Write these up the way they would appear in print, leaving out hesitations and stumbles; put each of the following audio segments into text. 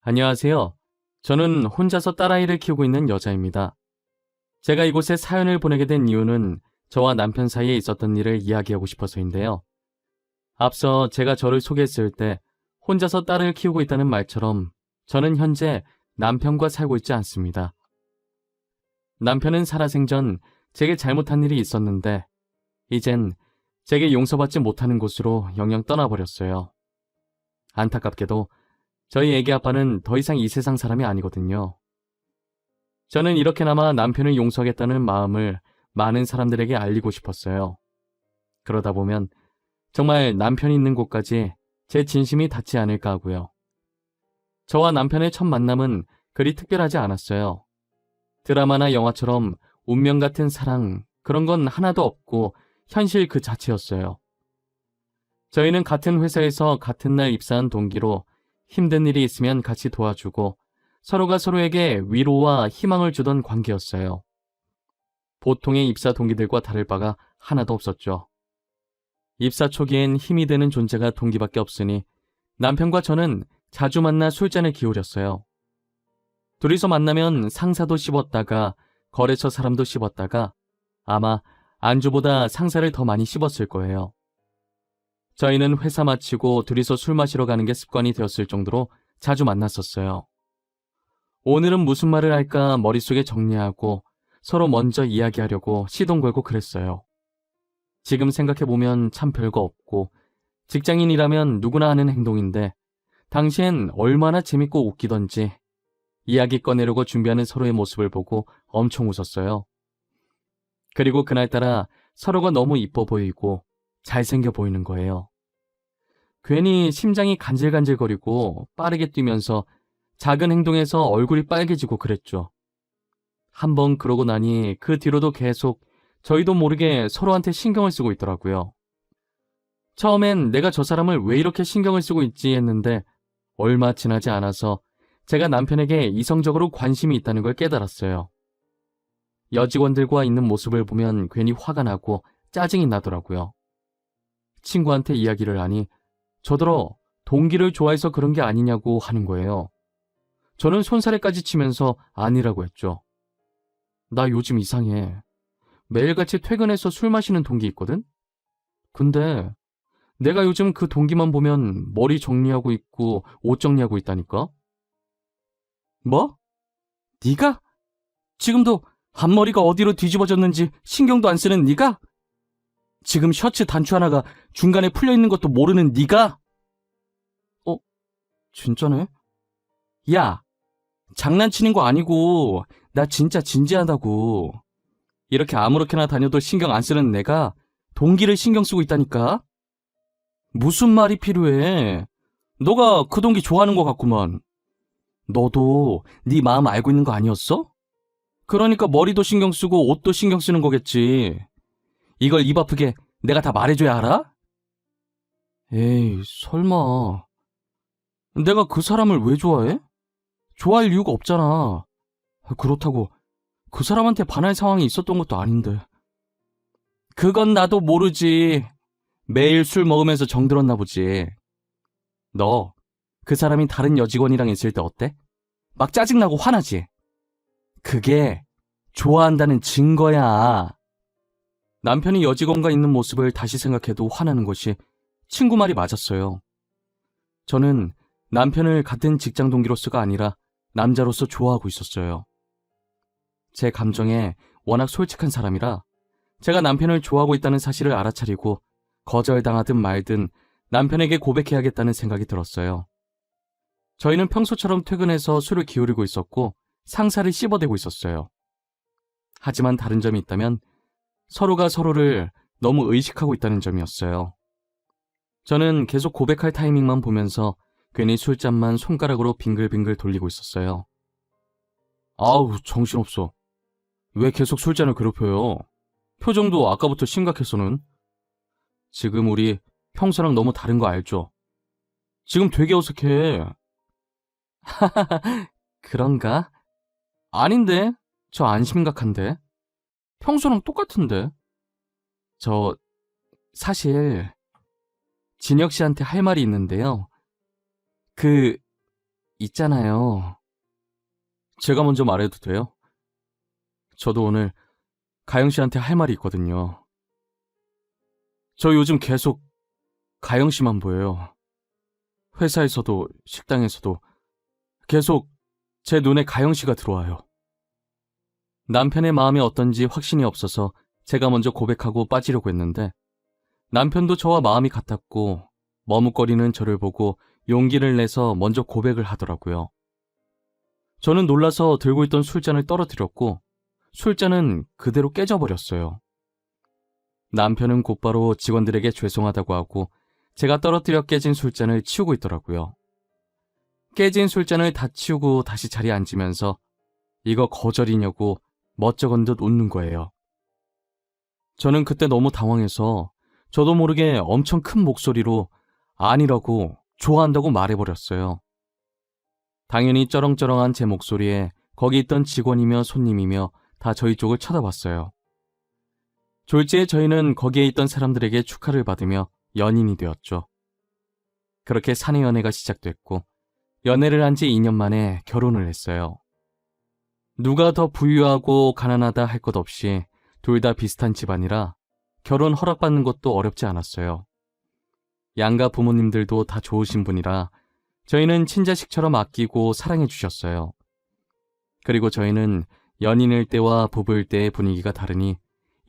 안녕하세요. 저는 혼자서 딸아이를 키우고 있는 여자입니다. 제가 이곳에 사연을 보내게 된 이유는 저와 남편 사이에 있었던 일을 이야기하고 싶어서인데요. 앞서 제가 저를 소개했을 때 혼자서 딸을 키우고 있다는 말처럼 저는 현재 남편과 살고 있지 않습니다. 남편은 살아생전 제게 잘못한 일이 있었는데 이젠 제게 용서받지 못하는 곳으로 영영 떠나버렸어요. 안타깝게도 저희 애기 아빠는 더 이상 이 세상 사람이 아니거든요. 저는 이렇게나마 남편을 용서하겠다는 마음을 많은 사람들에게 알리고 싶었어요. 그러다 보면 정말 남편이 있는 곳까지 제 진심이 닿지 않을까 하고요. 저와 남편의 첫 만남은 그리 특별하지 않았어요. 드라마나 영화처럼 운명 같은 사랑, 그런 건 하나도 없고 현실 그 자체였어요. 저희는 같은 회사에서 같은 날 입사한 동기로 힘든 일이 있으면 같이 도와주고 서로가 서로에게 위로와 희망을 주던 관계였어요. 보통의 입사 동기들과 다를 바가 하나도 없었죠. 입사 초기엔 힘이 되는 존재가 동기밖에 없으니 남편과 저는 자주 만나 술잔을 기울였어요. 둘이서 만나면 상사도 씹었다가 거래처 사람도 씹었다가 아마 안주보다 상사를 더 많이 씹었을 거예요. 저희는 회사 마치고 둘이서 술 마시러 가는 게 습관이 되었을 정도로 자주 만났었어요. 오늘은 무슨 말을 할까 머릿속에 정리하고 서로 먼저 이야기하려고 시동 걸고 그랬어요. 지금 생각해보면 참 별거 없고 직장인이라면 누구나 하는 행동인데 당시엔 얼마나 재밌고 웃기던지 이야기 꺼내려고 준비하는 서로의 모습을 보고 엄청 웃었어요. 그리고 그날따라 서로가 너무 이뻐 보이고 잘생겨 보이는 거예요. 괜히 심장이 간질간질거리고 빠르게 뛰면서 작은 행동에서 얼굴이 빨개지고 그랬죠. 한번 그러고 나니 그 뒤로도 계속 저희도 모르게 서로한테 신경을 쓰고 있더라고요. 처음엔 내가 저 사람을 왜 이렇게 신경을 쓰고 있지 했는데 얼마 지나지 않아서 제가 남편에게 이성적으로 관심이 있다는 걸 깨달았어요. 여직원들과 있는 모습을 보면 괜히 화가 나고 짜증이 나더라고요. 친구한테 이야기를 하니 저더러 동기를 좋아해서 그런 게 아니냐고 하는 거예요. 저는 손사래까지 치면서 아니라고 했죠. 나 요즘 이상해. 매일같이 퇴근해서 술 마시는 동기 있거든? 근데 내가 요즘 그 동기만 보면 머리 정리하고 있고 옷 정리하고 있다니까? 뭐? 네가? 지금도 앞머리가 어디로 뒤집어졌는지 신경도 안 쓰는 네가? 지금 셔츠 단추 하나가 중간에 풀려있는 것도 모르는 네가? 진짜네? 야, 장난치는 거 아니고 나 진짜 진지하다고. 이렇게 아무렇게나 다녀도 신경 안 쓰는 내가 동기를 신경 쓰고 있다니까? 무슨 말이 필요해? 너가 그 동기 좋아하는 것 같구만. 너도 네 마음 알고 있는 거 아니었어? 그러니까 머리도 신경 쓰고 옷도 신경 쓰는 거겠지. 이걸 입 아프게 내가 다 말해줘야 알아? 에이, 설마. 내가 그 사람을 왜 좋아해? 좋아할 이유가 없잖아. 그렇다고 그 사람한테 반할 상황이 있었던 것도 아닌데. 그건 나도 모르지. 매일 술 먹으면서 정들었나 보지. 너, 그 사람이 다른 여직원이랑 있을 때 어때? 막 짜증나고 화나지? 그게 좋아한다는 증거야. 남편이 여직원과 있는 모습을 다시 생각해도 화나는 것이 친구 말이 맞았어요. 저는 남편을 같은 직장 동기로서가 아니라 남자로서 좋아하고 있었어요. 제 감정에 워낙 솔직한 사람이라 제가 남편을 좋아하고 있다는 사실을 알아차리고 거절당하든 말든 남편에게 고백해야겠다는 생각이 들었어요. 저희는 평소처럼 퇴근해서 술을 기울이고 있었고 상사를 씹어대고 있었어요. 하지만 다른 점이 있다면 서로가 서로를 너무 의식하고 있다는 점이었어요. 저는 계속 고백할 타이밍만 보면서 괜히 술잔만 손가락으로 빙글빙글 돌리고 있었어요. 아우, 정신없어. 왜 계속 술잔을 괴롭혀요? 표정도 아까부터 심각해서는. 지금 우리 평소랑 너무 다른 거 알죠? 지금 되게 어색해. 그런가? 아닌데? 저 안 심각한데? 평소랑 똑같은데? 저 사실 진혁 씨한테 할 말이 있는데요. 그 있잖아요. 제가 먼저 말해도 돼요? 저도 오늘 가영 씨한테 할 말이 있거든요. 저 요즘 계속 가영 씨만 보여요. 회사에서도 식당에서도 계속 제 눈에 가영 씨가 들어와요. 남편의 마음이 어떤지 확신이 없어서 제가 먼저 고백하고 빠지려고 했는데 남편도 저와 마음이 같았고 머뭇거리는 저를 보고 용기를 내서 먼저 고백을 하더라고요. 저는 놀라서 들고 있던 술잔을 떨어뜨렸고 술잔은 그대로 깨져버렸어요. 남편은 곧바로 직원들에게 죄송하다고 하고 제가 떨어뜨려 깨진 술잔을 치우고 있더라고요. 깨진 술잔을 다 치우고 다시 자리에 앉으면서 이거 거절이냐고 멋쩍은 듯 웃는 거예요. 저는 그때 너무 당황해서 저도 모르게 엄청 큰 목소리로 아니라고 좋아한다고 말해버렸어요. 당연히 쩌렁쩌렁한 제 목소리에 거기 있던 직원이며 손님이며 다 저희 쪽을 쳐다봤어요. 졸지에 저희는 거기에 있던 사람들에게 축하를 받으며 연인이 되었죠. 그렇게 사내 연애가 시작됐고 연애를 한 지 2년 만에 결혼을 했어요. 누가 더 부유하고 가난하다 할 것 없이 둘 다 비슷한 집안이라 결혼 허락받는 것도 어렵지 않았어요. 양가 부모님들도 다 좋으신 분이라 저희는 친자식처럼 아끼고 사랑해 주셨어요. 그리고 저희는 연인일 때와 부부일 때의 분위기가 다르니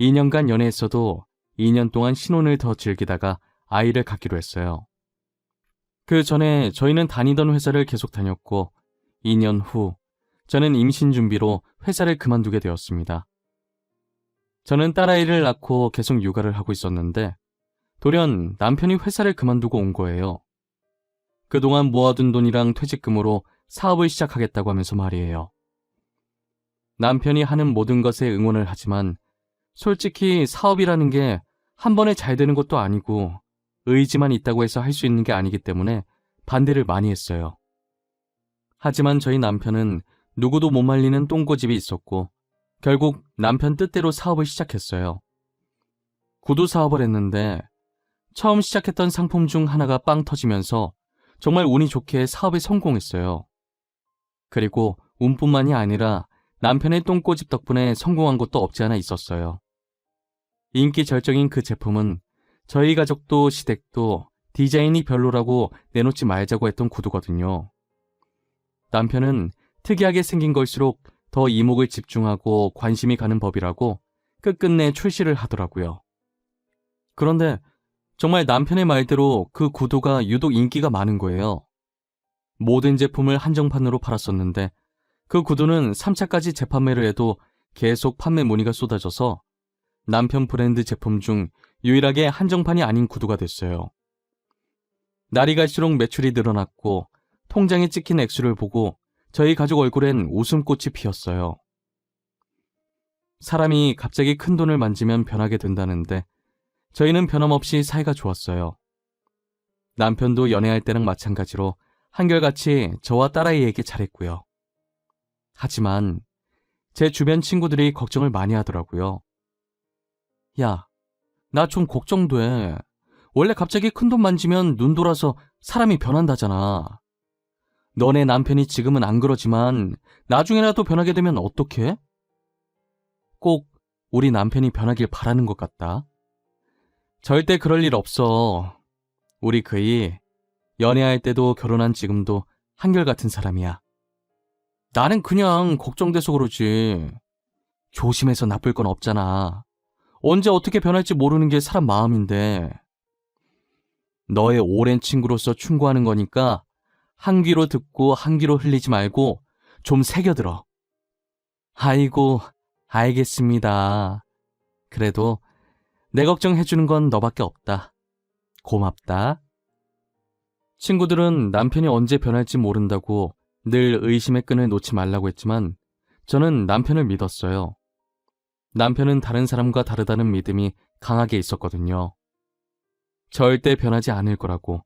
2년간 연애했어도 2년 동안 신혼을 더 즐기다가 아이를 갖기로 했어요. 그 전에 저희는 다니던 회사를 계속 다녔고 2년 후 저는 임신 준비로 회사를 그만두게 되었습니다. 저는 딸아이를 낳고 계속 육아를 하고 있었는데 돌연 남편이 회사를 그만두고 온 거예요. 그동안 모아둔 돈이랑 퇴직금으로 사업을 시작하겠다고 하면서 말이에요. 남편이 하는 모든 것에 응원을 하지만 솔직히 사업이라는 게 한 번에 잘 되는 것도 아니고 의지만 있다고 해서 할 수 있는 게 아니기 때문에 반대를 많이 했어요. 하지만 저희 남편은 누구도 못 말리는 똥고집이 있었고 결국 남편 뜻대로 사업을 시작했어요. 구두 사업을 했는데 처음 시작했던 상품 중 하나가 빵 터지면서 정말 운이 좋게 사업에 성공했어요. 그리고 운뿐만이 아니라 남편의 똥고집 덕분에 성공한 것도 없지 않아 있었어요. 인기 절정인 그 제품은 저희 가족도 시댁도 디자인이 별로라고 내놓지 말자고 했던 구두거든요. 남편은 특이하게 생긴 걸수록 더 이목을 집중하고 관심이 가는 법이라고 끝끝내 출시를 하더라고요. 그런데 정말 남편의 말대로 그 구두가 유독 인기가 많은 거예요. 모든 제품을 한정판으로 팔았었는데 그 구두는 3차까지 재판매를 해도 계속 판매 문의가 쏟아져서 남편 브랜드 제품 중 유일하게 한정판이 아닌 구두가 됐어요. 날이 갈수록 매출이 늘어났고 통장에 찍힌 액수를 보고 저희 가족 얼굴엔 웃음꽃이 피었어요. 사람이 갑자기 큰 돈을 만지면 변하게 된다는데 저희는 변함없이 사이가 좋았어요. 남편도 연애할 때랑 마찬가지로 한결같이 저와 딸아이에게 잘했고요. 하지만 제 주변 친구들이 걱정을 많이 하더라고요. 야, 나 좀 걱정돼. 원래 갑자기 큰 돈 만지면 눈 돌아서 사람이 변한다잖아. 너네 남편이 지금은 안 그러지만 나중에라도 변하게 되면 어떡해? 꼭 우리 남편이 변하길 바라는 것 같다. 절대 그럴 일 없어. 우리 그이 연애할 때도 결혼한 지금도 한결같은 사람이야. 나는 그냥 걱정돼서 그러지. 조심해서 나쁠 건 없잖아. 언제 어떻게 변할지 모르는 게 사람 마음인데. 너의 오랜 친구로서 충고하는 거니까 한 귀로 듣고 한 귀로 흘리지 말고 좀 새겨들어. 아이고, 알겠습니다. 그래도 내 걱정해주는 건 너밖에 없다. 고맙다. 친구들은 남편이 언제 변할지 모른다고 늘 의심의 끈을 놓지 말라고 했지만 저는 남편을 믿었어요. 남편은 다른 사람과 다르다는 믿음이 강하게 있었거든요. 절대 변하지 않을 거라고,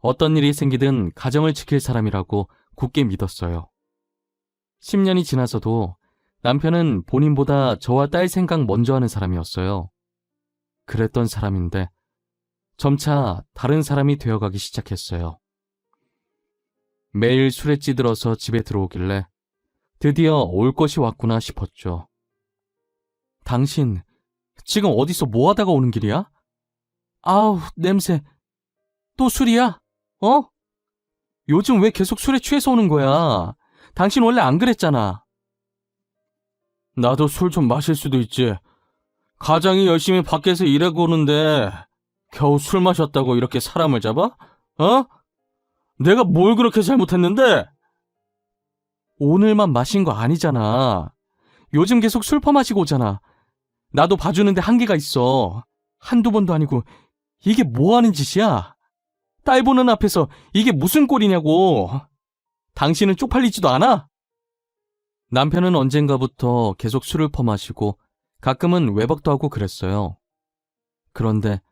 어떤 일이 생기든 가정을 지킬 사람이라고 굳게 믿었어요. 10년이 지나서도 남편은 본인보다 저와 딸 생각 먼저 하는 사람이었어요. 그랬던 사람인데 점차 다른 사람이 되어가기 시작했어요. 매일 술에 찌들어서 집에 들어오길래 드디어 올 것이 왔구나 싶었죠. 당신 지금 어디서 뭐 하다가 오는 길이야? 아우, 냄새. 또 술이야? 어? 요즘 왜 계속 술에 취해서 오는 거야? 당신 원래 안 그랬잖아. 나도 술 좀 마실 수도 있지. 가장이 열심히 밖에서 일하고 오는데 겨우 술 마셨다고 이렇게 사람을 잡아? 어? 내가 뭘 그렇게 잘못했는데? 오늘만 마신 거 아니잖아. 요즘 계속 술 퍼마시고 오잖아. 나도 봐주는데 한계가 있어. 한두 번도 아니고 이게 뭐 하는 짓이야? 딸 보는 앞에서 이게 무슨 꼴이냐고. 당신은 쪽팔리지도 않아? 남편은 언젠가부터 계속 술을 퍼마시고 가끔은 외박도 하고 그랬어요. 그런데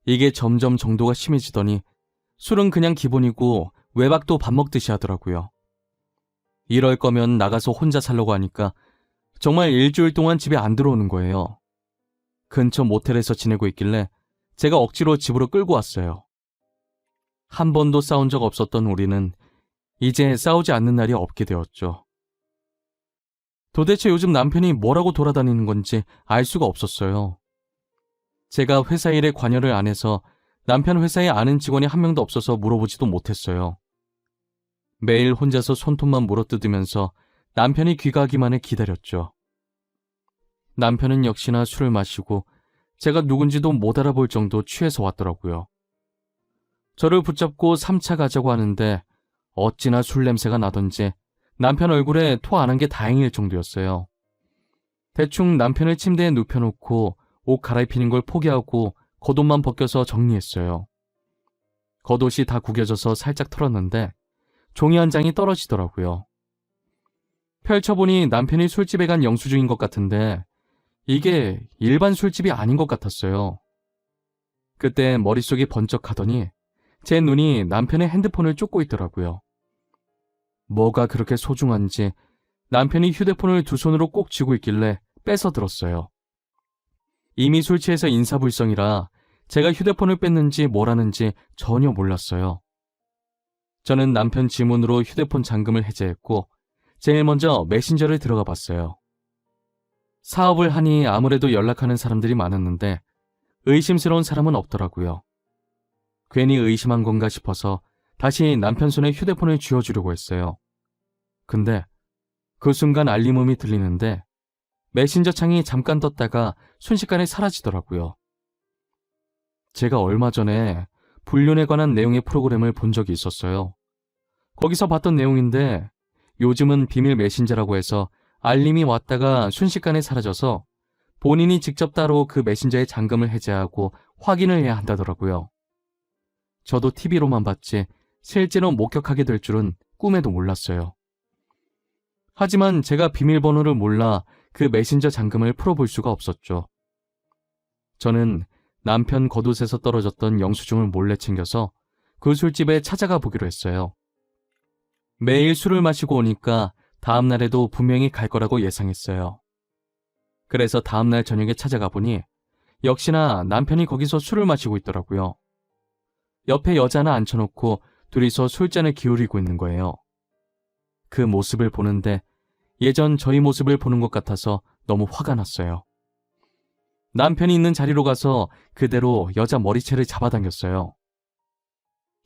이게 점점 정도가 심해지더니 술은 그냥 기본이고 외박도 밥 먹듯이 하더라고요. 이럴 거면 나가서 혼자 살려고 하니까 정말 일주일 동안 집에 안 들어오는 거예요. 근처 모텔에서 지내고 있길래 제가 억지로 집으로 끌고 왔어요. 한 번도 싸운 적 없었던 우리는 이제 싸우지 않는 날이 없게 되었죠. 도대체 요즘 남편이 뭐라고 돌아다니는 건지 알 수가 없었어요. 제가 회사 일에 관여를 안 해서 남편 회사에 아는 직원이 한 명도 없어서 물어보지도 못했어요. 매일 혼자서 손톱만 물어뜯으면서 남편이 귀가하기만을 기다렸죠. 남편은 역시나 술을 마시고 제가 누군지도 못 알아볼 정도 취해서 왔더라고요. 저를 붙잡고 3차 가자고 하는데 어찌나 술 냄새가 나던지 남편 얼굴에 토 안 한 게 다행일 정도였어요. 대충 남편을 침대에 눕혀놓고 옷 갈아입히는 걸 포기하고 겉옷만 벗겨서 정리했어요. 겉옷이 다 구겨져서 살짝 털었는데 종이 한 장이 떨어지더라고요. 펼쳐보니 남편이 술집에 간 영수증인 것 같은데 이게 일반 술집이 아닌 것 같았어요. 그때 머릿속이 번쩍하더니 제 눈이 남편의 핸드폰을 쫓고 있더라고요. 뭐가 그렇게 소중한지 남편이 휴대폰을 두 손으로 꼭 쥐고 있길래 뺏어 들었어요. 이미 술 취해서 인사불성이라 제가 휴대폰을 뺐는지 뭘 하는지 전혀 몰랐어요. 저는 남편 지문으로 휴대폰 잠금을 해제했고 제일 먼저 메신저를 들어가 봤어요. 사업을 하니 아무래도 연락하는 사람들이 많았는데 의심스러운 사람은 없더라고요. 괜히 의심한 건가 싶어서 다시 남편 손에 휴대폰을 쥐어주려고 했어요. 근데 그 순간 알림음이 들리는데 메신저 창이 잠깐 떴다가 순식간에 사라지더라고요. 제가 얼마 전에 불륜에 관한 내용의 프로그램을 본 적이 있었어요. 거기서 봤던 내용인데 요즘은 비밀 메신저라고 해서 알림이 왔다가 순식간에 사라져서 본인이 직접 따로 그 메신저의 잠금을 해제하고 확인을 해야 한다더라고요. 저도 TV로만 봤지 실제로 목격하게 될 줄은 꿈에도 몰랐어요. 하지만 제가 비밀번호를 몰라 그 메신저 잠금을 풀어볼 수가 없었죠. 저는 남편 겉옷에서 떨어졌던 영수증을 몰래 챙겨서 그 술집에 찾아가 보기로 했어요. 매일 술을 마시고 오니까 다음 날에도 분명히 갈 거라고 예상했어요. 그래서 다음 날 저녁에 찾아가 보니 역시나 남편이 거기서 술을 마시고 있더라고요. 옆에 여자 하나 앉혀놓고 둘이서 술잔을 기울이고 있는 거예요. 그 모습을 보는데 예전 저희 모습을 보는 것 같아서 너무 화가 났어요. 남편이 있는 자리로 가서 그대로 여자 머리채를 잡아당겼어요.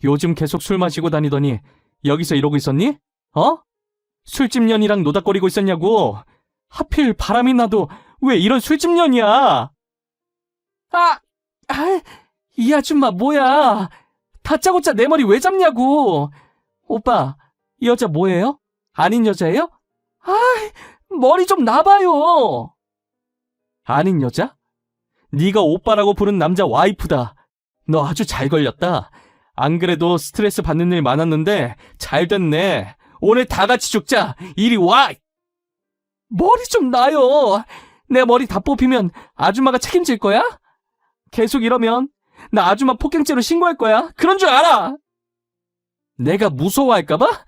요즘 계속 술 마시고 다니더니 여기서 이러고 있었니? 어? 술집년이랑 노닥거리고 있었냐고. 하필 바람이 나도 왜 이런 술집년이야? 이 아줌마 뭐야? 다짜고짜 내 머리 왜 잡냐고. 오빠, 이 여자 뭐예요? 아닌 여자예요? 머리 좀 놔봐요. 아닌 여자? 네가 오빠라고 부른 남자 와이프다. 너 아주 잘 걸렸다. 안 그래도 스트레스 받는 일 많았는데 잘 됐네. 오늘 다 같이 죽자. 이리 와. 머리 좀 놔요. 내 머리 다 뽑히면 아줌마가 책임질 거야? 계속 이러면 나 아줌마 폭행죄로 신고할 거야. 그런 줄 알아. 내가 무서워할까봐?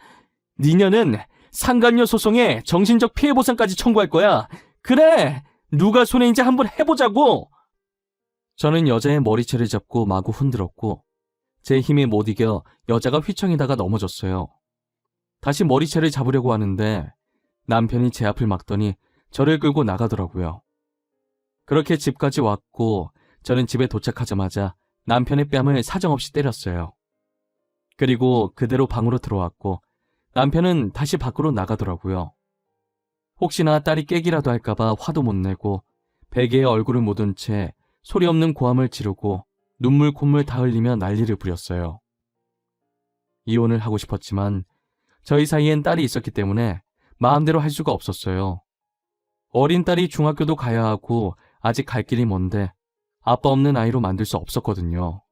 니녀는 상간녀 소송에 정신적 피해 보상까지 청구할 거야. 그래, 누가 손해인지 한번 해보자고. 저는 여자의 머리채를 잡고 마구 흔들었고 제 힘에 못 이겨 여자가 휘청이다가 넘어졌어요. 다시 머리채를 잡으려고 하는데 남편이 제 앞을 막더니 저를 끌고 나가더라고요. 그렇게 집까지 왔고 저는 집에 도착하자마자 남편의 뺨을 사정없이 때렸어요. 그리고 그대로 방으로 들어왔고 남편은 다시 밖으로 나가더라고요. 혹시나 딸이 깨기라도 할까봐 화도 못 내고 베개에 얼굴을 묻은 채 소리 없는 고함을 지르고 눈물 콧물 다 흘리며 난리를 부렸어요. 이혼을 하고 싶었지만 저희 사이엔 딸이 있었기 때문에 마음대로 할 수가 없었어요. 어린 딸이 중학교도 가야 하고 아직 갈 길이 먼데 아빠 없는 아이로 만들 수 없었거든요.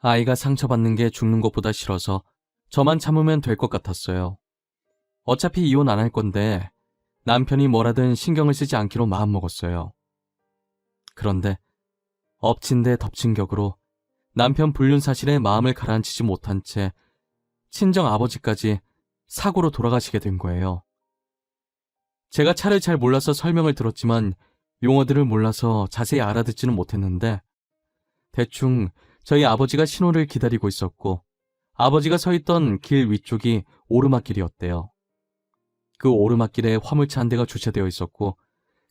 아이가 상처받는 게 죽는 것보다 싫어서 저만 참으면 될 것 같았어요. 어차피 이혼 안 할 건데 남편이 뭐라든 신경을 쓰지 않기로 마음먹었어요. 그런데 엎친 데 덮친 격으로 남편 불륜 사실에 마음을 가라앉히지 못한 채 친정 아버지까지 사고로 돌아가시게 된 거예요. 제가 차를 잘 몰라서 설명을 들었지만 용어들을 몰라서 자세히 알아듣지는 못했는데 대충 저희 아버지가 신호를 기다리고 있었고 아버지가 서 있던 길 위쪽이 오르막길이었대요. 그 오르막길에 화물차 한 대가 주차되어 있었고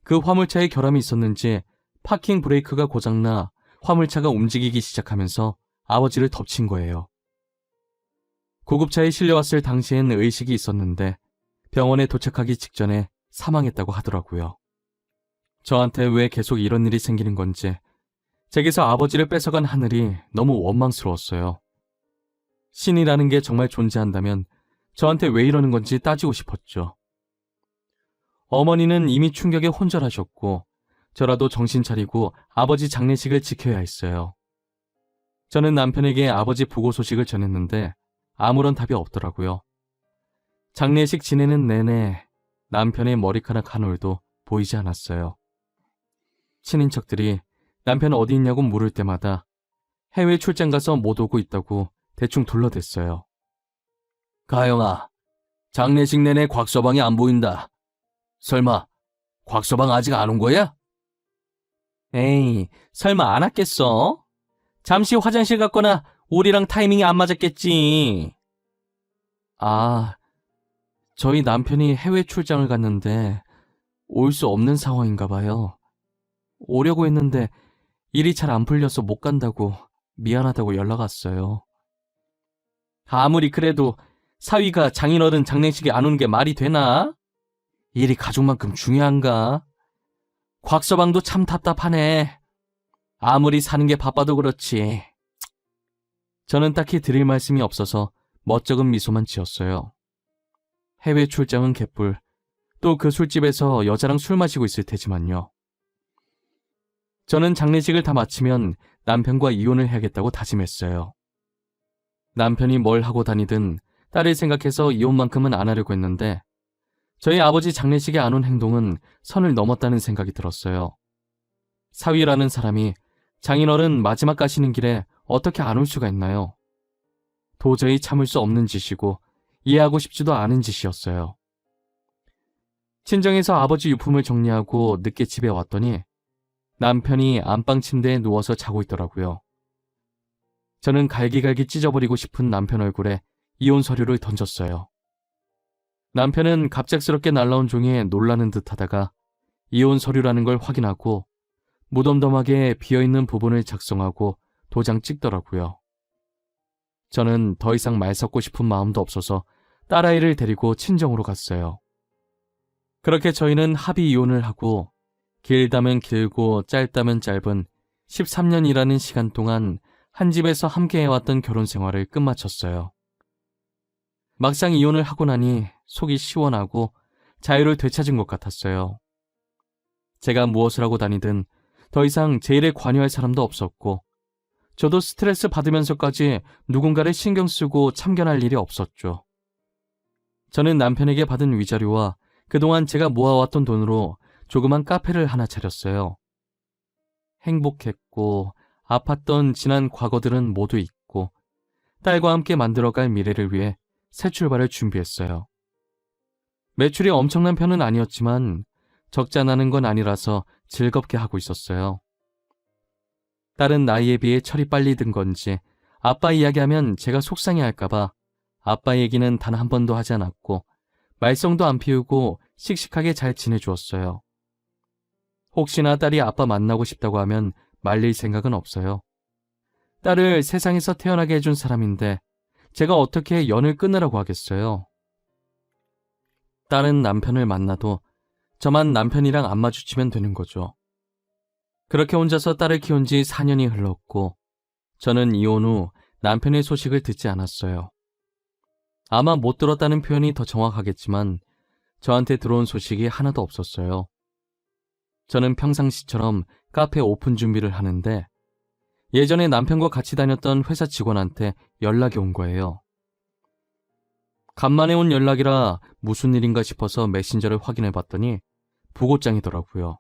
그 화물차에 결함이 있었는지 파킹 브레이크가 고장나 화물차가 움직이기 시작하면서 아버지를 덮친 거예요. 구급차에 실려왔을 당시엔 의식이 있었는데 병원에 도착하기 직전에 사망했다고 하더라고요. 저한테 왜 계속 이런 일이 생기는 건지 제게서 아버지를 뺏어간 하늘이 너무 원망스러웠어요. 신이라는 게 정말 존재한다면 저한테 왜 이러는 건지 따지고 싶었죠. 어머니는 이미 충격에 혼절하셨고 저라도 정신 차리고 아버지 장례식을 지켜야 했어요. 저는 남편에게 아버지 부고 소식을 전했는데 아무런 답이 없더라고요. 장례식 지내는 내내 남편의 머리카락 한 올도 보이지 않았어요. 친인척들이 남편 어디 있냐고 물을 때마다 해외 출장 가서 못 오고 있다고 대충 둘러댔어요. 가영아, 장례식 내내 곽서방이 안 보인다. 설마 곽서방 아직 안 온 거야? 에이, 설마 안 왔겠어? 잠시 화장실 갔거나 우리랑 타이밍이 안 맞았겠지. 아, 저희 남편이 해외 출장을 갔는데 올 수 없는 상황인가 봐요. 오려고 했는데 일이 잘 안 풀려서 못 간다고 미안하다고 연락 왔어요. 아무리 그래도 사위가 장인어른 장례식에 안 오는 게 말이 되나? 일이 가족만큼 중요한가? 곽서방도 참 답답하네. 아무리 사는 게 바빠도 그렇지. 저는 딱히 드릴 말씀이 없어서 멋쩍은 미소만 지었어요. 해외 출장은 개뿔. 또 그 술집에서 여자랑 술 마시고 있을 테지만요. 저는 장례식을 다 마치면 남편과 이혼을 해야겠다고 다짐했어요. 남편이 뭘 하고 다니든 딸을 생각해서 이혼만큼은 안 하려고 했는데 저희 아버지 장례식에 안 온 행동은 선을 넘었다는 생각이 들었어요. 사위라는 사람이 장인어른 마지막 가시는 길에 어떻게 안 올 수가 있나요? 도저히 참을 수 없는 짓이고 이해하고 싶지도 않은 짓이었어요. 친정에서 아버지 유품을 정리하고 늦게 집에 왔더니 남편이 안방 침대에 누워서 자고 있더라고요. 저는 갈기갈기 찢어버리고 싶은 남편 얼굴에 이혼 서류를 던졌어요. 남편은 갑작스럽게 날라온 종이에 놀라는 듯 하다가 이혼 서류라는 걸 확인하고 무덤덤하게 비어있는 부분을 작성하고 도장 찍더라고요. 저는 더 이상 말 섞고 싶은 마음도 없어서 딸아이를 데리고 친정으로 갔어요. 그렇게 저희는 합의 이혼을 하고 길다면 길고 짧다면 짧은 13년이라는 시간 동안 한 집에서 함께 해왔던 결혼 생활을 끝마쳤어요. 막상 이혼을 하고 나니 속이 시원하고 자유를 되찾은 것 같았어요. 제가 무엇을 하고 다니든 더 이상 제 일에 관여할 사람도 없었고 저도 스트레스 받으면서까지 누군가를 신경 쓰고 참견할 일이 없었죠. 저는 남편에게 받은 위자료와 그동안 제가 모아왔던 돈으로 조그만 카페를 하나 차렸어요. 행복했고 아팠던 지난 과거들은 모두 잊고 딸과 함께 만들어갈 미래를 위해 새 출발을 준비했어요. 매출이 엄청난 편은 아니었지만 적자 나는 건 아니라서 즐겁게 하고 있었어요. 딸은 나이에 비해 철이 빨리 든 건지 아빠 이야기하면 제가 속상해할까봐 아빠 얘기는 단 한 번도 하지 않았고 말썽도 안 피우고 씩씩하게 잘 지내주었어요. 혹시나 딸이 아빠 만나고 싶다고 하면 말릴 생각은 없어요. 딸을 세상에서 태어나게 해준 사람인데 제가 어떻게 연을 끊으라고 하겠어요. 딸은 남편을 만나도 저만 남편이랑 안 마주치면 되는 거죠. 그렇게 혼자서 딸을 키운 지 4년이 흘렀고 저는 이혼 후 남편의 소식을 듣지 않았어요. 아마 못 들었다는 표현이 더 정확하겠지만 저한테 들어온 소식이 하나도 없었어요. 저는 평상시처럼 카페 오픈 준비를 하는데 예전에 남편과 같이 다녔던 회사 직원한테 연락이 온 거예요. 간만에 온 연락이라 무슨 일인가 싶어서 메신저를 확인해 봤더니 부고장이더라고요.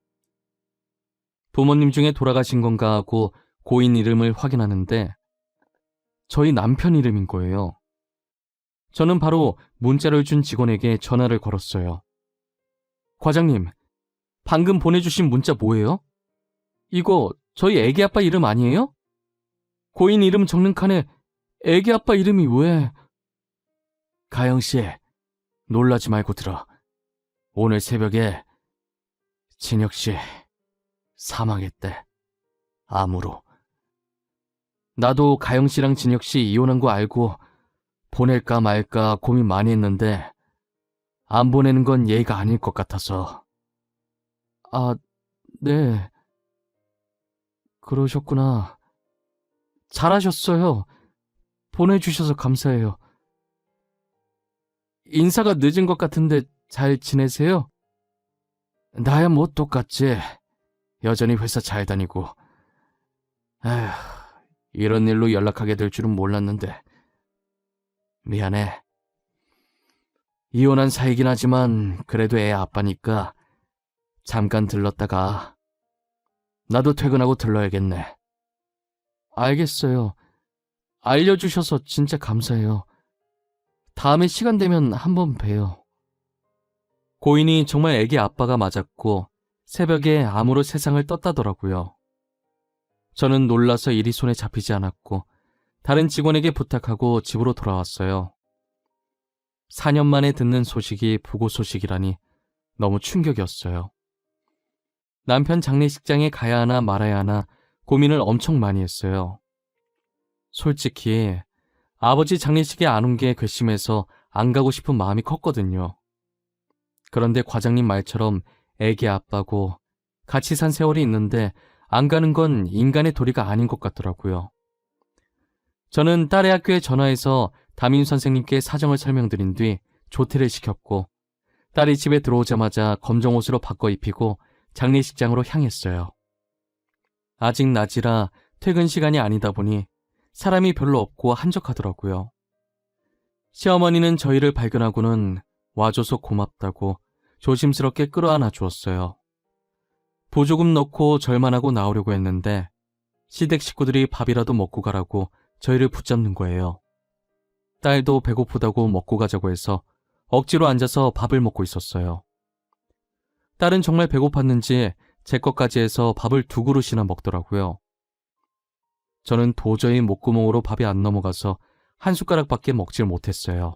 부모님 중에 돌아가신 건가 하고 고인 이름을 확인하는데 저희 남편 이름인 거예요. 저는 바로 문자를 준 직원에게 전화를 걸었어요. 과장님, 방금 보내주신 문자 뭐예요? 이거 저희 애기 아빠 이름 아니에요? 고인 이름 적는 칸에 애기 아빠 이름이 왜... 가영씨, 놀라지 말고 들어. 오늘 새벽에 진혁씨 사망했대. 암으로. 나도 가영씨랑 진혁씨 이혼한 거 알고 보낼까 말까 고민 많이 했는데 안 보내는 건 예의가 아닐 것 같아서. 아, 네. 그러셨구나. 잘하셨어요. 보내주셔서 감사해요. 인사가 늦은 것 같은데 잘 지내세요? 나야 뭐 똑같지. 여전히 회사 잘 다니고. 에휴, 이런 일로 연락하게 될 줄은 몰랐는데. 미안해. 이혼한 사이긴 하지만 그래도 애 아빠니까 잠깐 들렀다가 나도 퇴근하고 들러야겠네. 알겠어요. 알려주셔서 진짜 감사해요. 다음에 시간 되면 한번 봬요. 고인이 정말 애기 아빠가 맞았고 새벽에 암으로 세상을 떴다더라고요. 저는 놀라서 일이 손에 잡히지 않았고 다른 직원에게 부탁하고 집으로 돌아왔어요. 4년 만에 듣는 소식이 부고 소식이라니 너무 충격이었어요. 남편 장례식장에 가야 하나 말아야 하나 고민을 엄청 많이 했어요. 솔직히 아버지 장례식에 안 온 게 괘씸해서 안 가고 싶은 마음이 컸거든요. 그런데 과장님 말처럼 애기 아빠고 같이 산 세월이 있는데 안 가는 건 인간의 도리가 아닌 것 같더라고요. 저는 딸의 학교에 전화해서 담임 선생님께 사정을 설명드린 뒤 조퇴를 시켰고 딸이 집에 들어오자마자 검정 옷으로 바꿔 입히고 장례식장으로 향했어요. 아직 낮이라 퇴근 시간이 아니다 보니 사람이 별로 없고 한적하더라고요. 시어머니는 저희를 발견하고는 와줘서 고맙다고 조심스럽게 끌어안아 주었어요. 보조금 넣고 절만하고 나오려고 했는데 시댁 식구들이 밥이라도 먹고 가라고 저희를 붙잡는 거예요. 딸도 배고프다고 먹고 가자고 해서 억지로 앉아서 밥을 먹고 있었어요. 딸은 정말 배고팠는지 제 것까지 해서 밥을 2그릇이나 먹더라고요. 저는 도저히 목구멍으로 밥이 안 넘어가서 한 숟가락밖에 먹질 못했어요.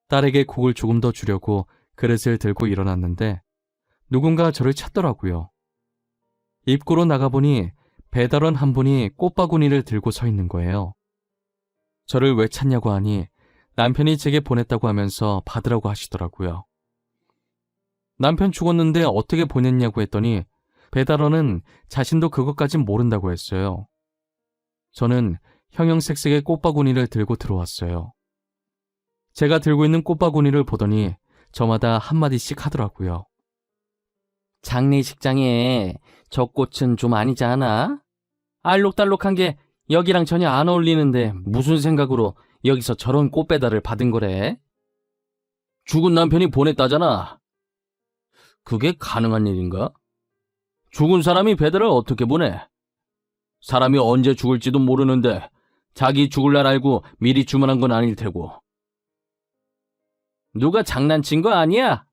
딸에게 국을 조금 더 주려고 그릇을 들고 일어났는데 누군가 저를 찾더라고요. 입구로 나가보니 배달원 한 분이 꽃바구니를 들고 서 있는 거예요. 저를 왜 찾냐고 하니 남편이 제게 보냈다고 하면서 받으라고 하시더라고요. 남편 죽었는데 어떻게 보냈냐고 했더니 배달원은 자신도 그것까진 모른다고 했어요. 저는 형형색색의 꽃바구니를 들고 들어왔어요. 제가 들고 있는 꽃바구니를 보더니 저마다 한마디씩 하더라고요. 장례식장에 저 꽃은 좀 아니지 않아? 알록달록한 게 여기랑 전혀 안 어울리는데 무슨 생각으로 여기서 저런 꽃 배달을 받은 거래? 죽은 남편이 보냈다잖아. 그게 가능한 일인가? 죽은 사람이 배달을 어떻게 보내? 사람이 언제 죽을지도 모르는데 자기 죽을 날 알고 미리 주문한 건 아닐 테고. 누가 장난친 거 아니야?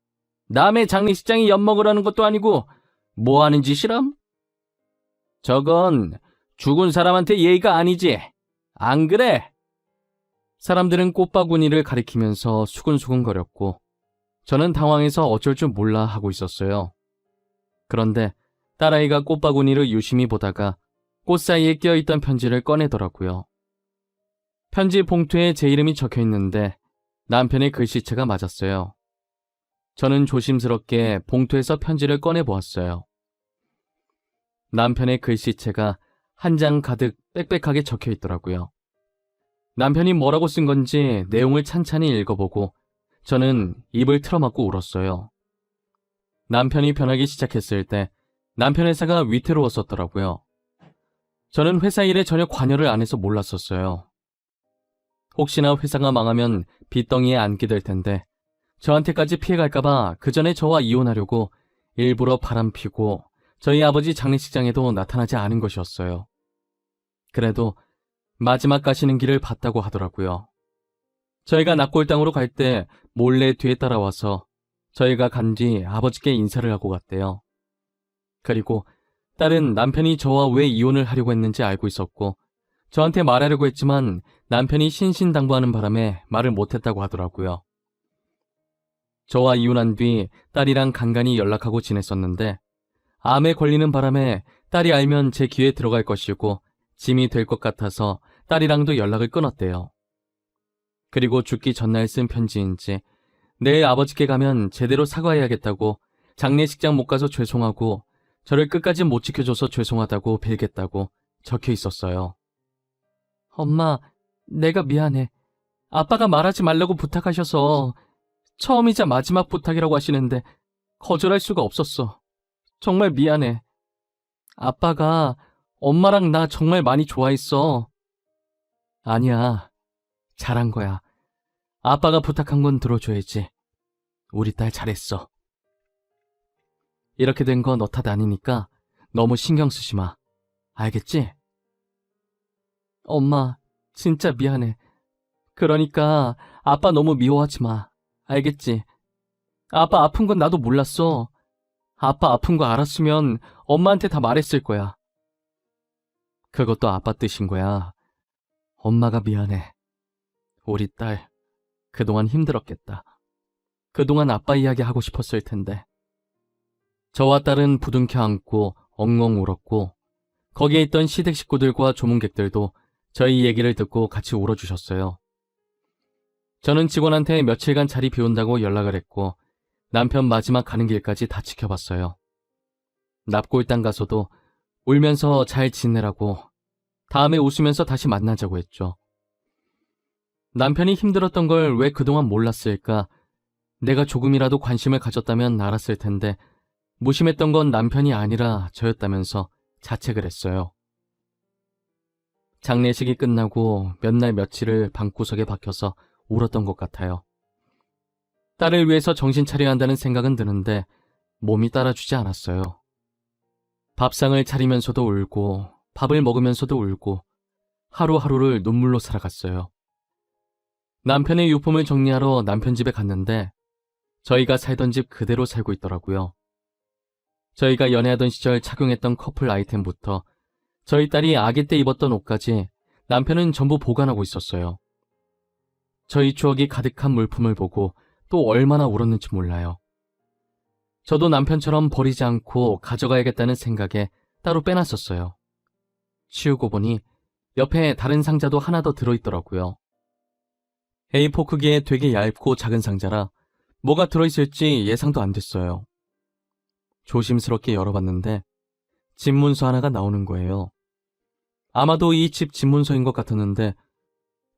남의 장례식장에 엿먹으라는 것도 아니고 뭐 하는 짓이람? 저건 죽은 사람한테 예의가 아니지. 안 그래? 사람들은 꽃바구니를 가리키면서 수근수근거렸고 저는 당황해서 어쩔 줄 몰라 하고 있었어요. 그런데 딸아이가 꽃바구니를 유심히 보다가 꽃 사이에 끼어있던 편지를 꺼내더라고요. 편지 봉투에 제 이름이 적혀 있는데 남편의 글씨체가 맞았어요. 저는 조심스럽게 봉투에서 편지를 꺼내보았어요. 남편의 글씨체가 한 장 가득 빽빽하게 적혀 있더라고요. 남편이 뭐라고 쓴 건지 내용을 찬찬히 읽어보고 저는 입을 틀어막고 울었어요. 남편이 변하기 시작했을 때 남편 회사가 위태로웠었더라고요. 저는 회사 일에 전혀 관여를 안 해서 몰랐었어요. 혹시나 회사가 망하면 빚덩이에 안게 될 텐데 저한테까지 피해갈까봐 그 전에 저와 이혼하려고 일부러 바람피고 저희 아버지 장례식장에도 나타나지 않은 것이었어요. 그래도 마지막 가시는 길을 봤다고 하더라고요. 저희가 납골당으로 갈 때 몰래 뒤에 따라와서 저희가 간 뒤 아버지께 인사를 하고 갔대요. 그리고 딸은 남편이 저와 왜 이혼을 하려고 했는지 알고 있었고 저한테 말하려고 했지만 남편이 신신당부하는 바람에 말을 못했다고 하더라고요. 저와 이혼한 뒤 딸이랑 간간히 연락하고 지냈었는데 암에 걸리는 바람에 딸이 알면 제 귀에 들어갈 것이고 짐이 될 것 같아서 딸이랑도 연락을 끊었대요. 그리고 죽기 전날 쓴 편지인지 내일 아버지께 가면 제대로 사과해야겠다고 장례식장 못 가서 죄송하고 저를 끝까지 못 지켜줘서 죄송하다고 빌겠다고 적혀 있었어요. 엄마, 내가 미안해. 아빠가 말하지 말라고 부탁하셔서 처음이자 마지막 부탁이라고 하시는데 거절할 수가 없었어. 정말 미안해. 아빠가 엄마랑 나 정말 많이 좋아했어. 아니야, 잘한 거야. 아빠가 부탁한 건 들어줘야지. 우리 딸 잘했어. 이렇게 된 거 너 탓 아니니까 너무 신경 쓰지 마. 알겠지? 엄마, 진짜 미안해. 그러니까 아빠 너무 미워하지 마. 알겠지? 아빠 아픈 건 나도 몰랐어. 아빠 아픈 거 알았으면 엄마한테 다 말했을 거야. 그것도 아빠 뜻인 거야. 엄마가 미안해. 우리 딸, 그동안 힘들었겠다. 그동안 아빠 이야기 하고 싶었을 텐데. 저와 딸은 부둥켜 안고 엉엉 울었고 거기에 있던 시댁 식구들과 조문객들도 저희 얘기를 듣고 같이 울어주셨어요. 저는 직원한테 며칠간 자리 비운다고 연락을 했고 남편 마지막 가는 길까지 다 지켜봤어요. 납골당 가서도 울면서 잘 지내라고 다음에 웃으면서 다시 만나자고 했죠. 남편이 힘들었던 걸 왜 그동안 몰랐을까? 내가 조금이라도 관심을 가졌다면 알았을 텐데 무심했던 건 남편이 아니라 저였다면서 자책을 했어요. 장례식이 끝나고 몇 날 며칠을 방구석에 박혀서 울었던 것 같아요. 딸을 위해서 정신 차려야 한다는 생각은 드는데 몸이 따라주지 않았어요. 밥상을 차리면서도 울고 밥을 먹으면서도 울고 하루하루를 눈물로 살아갔어요. 남편의 유품을 정리하러 남편 집에 갔는데 저희가 살던 집 그대로 살고 있더라고요. 저희가 연애하던 시절 착용했던 커플 아이템부터 저희 딸이 아기 때 입었던 옷까지 남편은 전부 보관하고 있었어요. 저희 추억이 가득한 물품을 보고 또 얼마나 울었는지 몰라요. 저도 남편처럼 버리지 않고 가져가야겠다는 생각에 따로 빼놨었어요. 치우고 보니 옆에 다른 상자도 하나 더 들어있더라고요. A4 크기의 되게 얇고 작은 상자라 뭐가 들어있을지 예상도 안 됐어요. 조심스럽게 열어봤는데 집문서 하나가 나오는 거예요. 아마도 이 집 집문서인 것 같았는데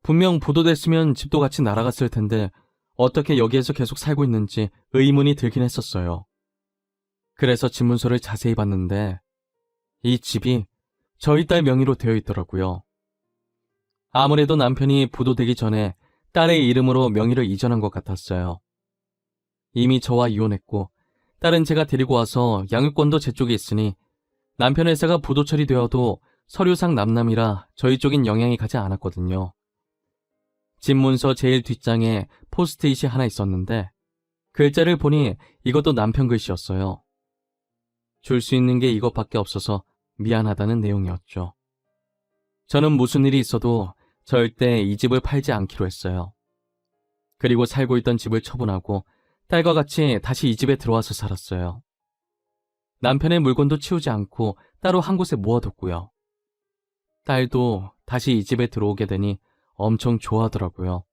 분명 부도됐으면 집도 같이 날아갔을 텐데 어떻게 여기에서 계속 살고 있는지 의문이 들긴 했었어요. 그래서 집문서를 자세히 봤는데 이 집이 저희 딸 명의로 되어 있더라고요. 아무래도 남편이 부도되기 전에 딸의 이름으로 명의를 이전한 것 같았어요. 이미 저와 이혼했고 딸은 제가 데리고 와서 양육권도 제 쪽에 있으니 남편 회사가 부도 처리되어도 서류상 남남이라 저희 쪽엔 영향이 가지 않았거든요. 집문서 제일 뒷장에 포스트잇이 하나 있었는데 글자를 보니 이것도 남편 글씨였어요. 줄 수 있는 게 이것밖에 없어서 미안하다는 내용이었죠. 저는 무슨 일이 있어도 절대 이 집을 팔지 않기로 했어요. 그리고 살고 있던 집을 처분하고 딸과 같이 다시 이 집에 들어와서 살았어요. 남편의 물건도 치우지 않고 따로 한 곳에 모아뒀고요. 딸도 다시 이 집에 들어오게 되니 엄청 좋아하더라고요.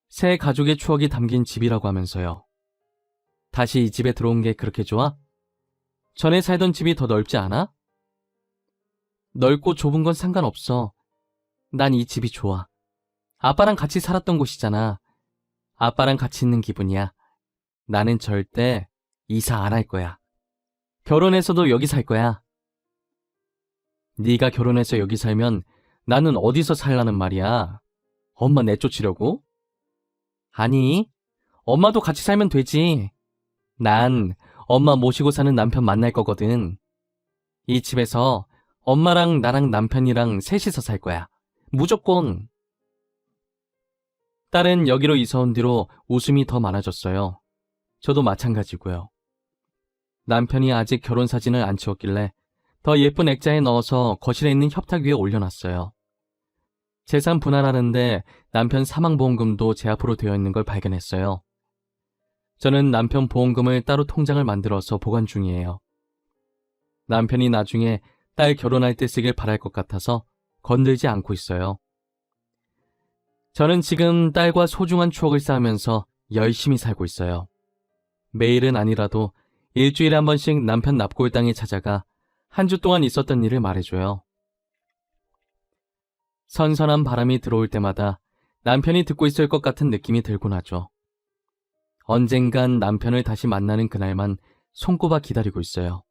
새 가족의 추억이 담긴 집이라고 하면서요. 다시 이 집에 들어온 게 그렇게 좋아? 전에 살던 집이 더 넓지 않아? 넓고 좁은 건 상관없어. 난 이 집이 좋아. 아빠랑 같이 살았던 곳이잖아. 아빠랑 같이 있는 기분이야. 나는 절대 이사 안 할 거야. 결혼해서도 여기 살 거야. 네가 결혼해서 여기 살면 나는 어디서 살라는 말이야? 엄마 내쫓으려고? 아니, 엄마도 같이 살면 되지. 난 엄마 모시고 사는 남편 만날 거거든. 이 집에서 엄마랑 나랑 남편이랑 셋이서 살 거야. 무조건. 딸은 여기로 이사 온 뒤로 웃음이 더 많아졌어요. 저도 마찬가지고요. 남편이 아직 결혼 사진을 안 찍었길래 더 예쁜 액자에 넣어서 거실에 있는 협탁 위에 올려놨어요. 재산 분할하는데 남편 사망보험금도 제 앞으로 되어 있는 걸 발견했어요. 저는 남편 보험금을 따로 통장을 만들어서 보관 중이에요. 남편이 나중에 딸 결혼할 때 쓰길 바랄 것 같아서 건들지 않고 있어요. 저는 지금 딸과 소중한 추억을 쌓으면서 열심히 살고 있어요. 매일은 아니라도 일주일에 한 번씩 남편 납골당에 찾아가 한 주 동안 있었던 일을 말해줘요. 선선한 바람이 들어올 때마다 남편이 듣고 있을 것 같은 느낌이 들곤 하죠. 언젠간 남편을 다시 만나는 그날만 손꼽아 기다리고 있어요.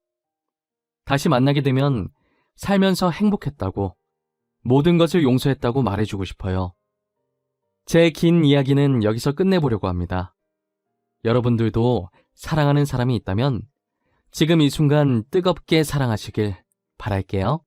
다시 만나게 되면 살면서 행복했다고, 모든 것을 용서했다고 말해주고 싶어요. 제 긴 이야기는 여기서 끝내보려고 합니다. 여러분들도 사랑하는 사람이 있다면 지금 이 순간 뜨겁게 사랑하시길 바랄게요.